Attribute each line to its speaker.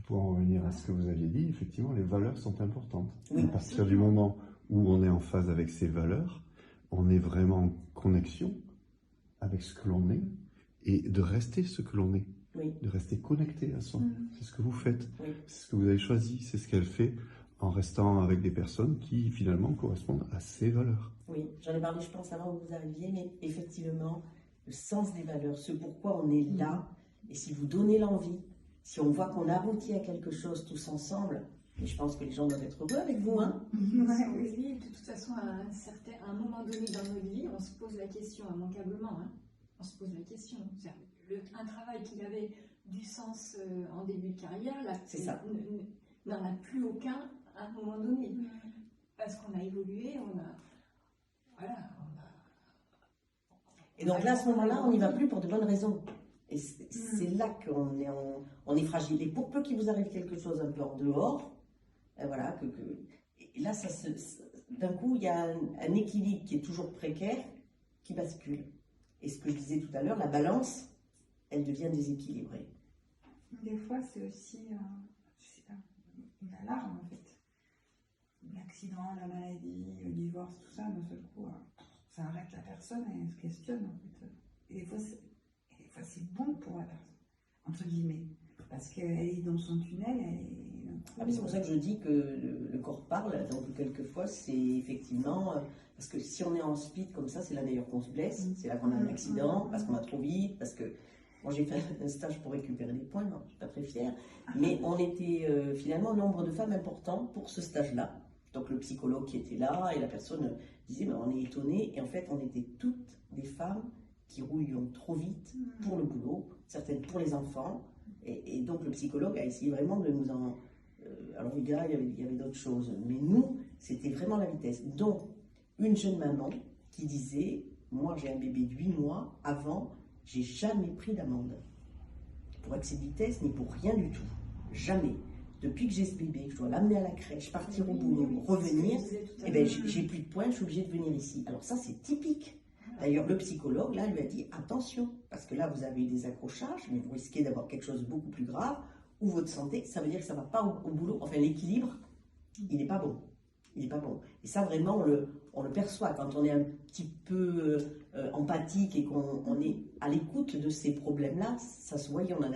Speaker 1: pour en revenir à ce que vous aviez dit, effectivement, les valeurs sont importantes.
Speaker 2: Oui.
Speaker 1: À partir du moment où on est en phase avec ces valeurs, on est vraiment en connexion avec ce que l'on est et de rester ce que l'on est.
Speaker 2: Oui.
Speaker 1: De rester connecté à soi. C'est ce que vous faites.
Speaker 2: Oui.
Speaker 1: C'est ce que vous avez choisi. C'est ce qu'elle fait en restant avec des personnes qui, finalement, correspondent à ses valeurs.
Speaker 2: Oui, j'en ai parlé, je pense, avant que vous arriviez, mais effectivement, le sens des valeurs, ce pourquoi on est là, et si vous donnez l'envie, si on voit qu'on aboutit à quelque chose tous ensemble, et je pense que les gens doivent être heureux avec vous, hein.
Speaker 3: Oui, de toute façon, à un moment donné dans notre vie, on se pose la question immanquablement. Hein. On se pose la question. Un travail qui avait du sens en début de carrière, là,
Speaker 2: c'est ça.
Speaker 3: N'en a plus aucun à un moment donné. Parce qu'on a évolué,
Speaker 2: Et donc là, à ce moment-là, on n'y va plus pour de bonnes raisons. Et c'est là qu'on est fragile. Et pour peu qu'il vous arrive quelque chose un peu en dehors, voilà, et là, d'un coup, il y a un équilibre qui est toujours précaire, qui bascule. Et ce que je disais tout à l'heure, la balance, elle devient déséquilibrée.
Speaker 4: Des fois, c'est aussi une alarme, en fait. L'accident, la maladie, le divorce, tout ça, d'un seul coup, ça arrête la personne et elle se questionne, en fait. Et des fois, c'est bon pour la personne, entre guillemets, parce qu'elle est dans son tunnel,
Speaker 2: c'est pour ça que je dis que le corps parle, donc quelquefois, c'est effectivement... Parce que si on est en speed comme ça, c'est là d'ailleurs qu'on se blesse, c'est là qu'on a un accident, parce qu'on va trop vite, parce que... Moi, j'ai fait un stage pour récupérer des points, je ne suis pas très fière, mais on était finalement un nombre de femmes important pour ce stage-là. Donc le psychologue qui était là, et la personne disait, mais on est étonnés, et en fait, on était toutes des femmes qui rouillions trop vite pour le boulot, certaines pour les enfants, et donc le psychologue a essayé vraiment de nous en... alors les gars, il y avait d'autres choses, mais nous, c'était vraiment la vitesse. Donc, une jeune maman qui disait, moi j'ai un bébé de 8 mois, avant, j'ai jamais pris d'amende pour excès de vitesse ni pour rien du tout. Jamais. Depuis que j'ai ce bébé, je dois l'amener à la crèche, partir au boulot, revenir, et ben j'ai plus de points, je suis obligée de venir ici. Alors ça, c'est typique. D'ailleurs, le psychologue, là, lui a dit, attention, parce que là, vous avez eu des accrochages, mais vous risquez d'avoir quelque chose de beaucoup plus grave, ou votre santé, ça veut dire que ça ne va pas au boulot. Enfin, l'équilibre, il n'est pas bon. Il n'est pas bon. Et ça, vraiment, on le perçoit quand on est un petit peu empathique et qu'on est à l'écoute de ces problèmes-là, ça se voit, on en a